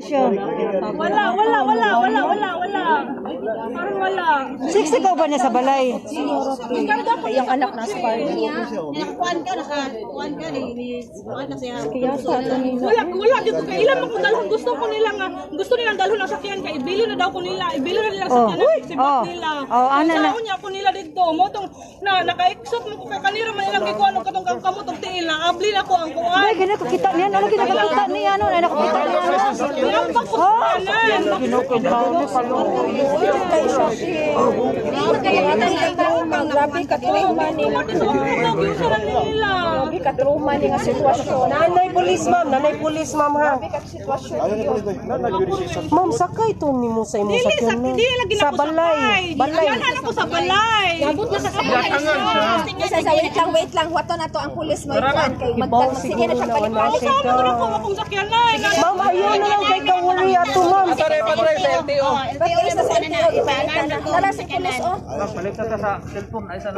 siya. Wala. Parang wala. Siksi ka ba niya sa balay? Karga ko yung anak na sa bar. Nakakuan ka na siya. Wala dito kay ilan mo dalhan gusto nilang dalhon ang sakyan kay ibili na daw ko nila sakyan si bak nila. Sa unya ko nila dito mo tong naka-exot mo ko kay kanira man ilang gikuan og katong kamot og tiil na abli na ko ang kuan. Ay, gina ko kita niya. Ano ginakita niya? Ano na nakita niya? Ang pagkusanan. Grabe ka trauma ni. Grabe ka trauma ni nga sitwasyon. Nanay pulis ma'am ha. Grabe ka sitwasyon. Ma'am sakay to nimo sa imong sakyan. Sa balay. Balay ako sa balay. Abot na sa sakay. Wait lang. Wato na to ang pulis mo ikuan kay sige na siya balik-balik. Ano ko akong sakyan na. Ma'am ayaw na lang kay kawali ato ma'am. Patay sa LTO. Pag-alis na sa LTO, ipalitan na. Tara si pulis, oh. Balik na sa cellphone. Ay, sana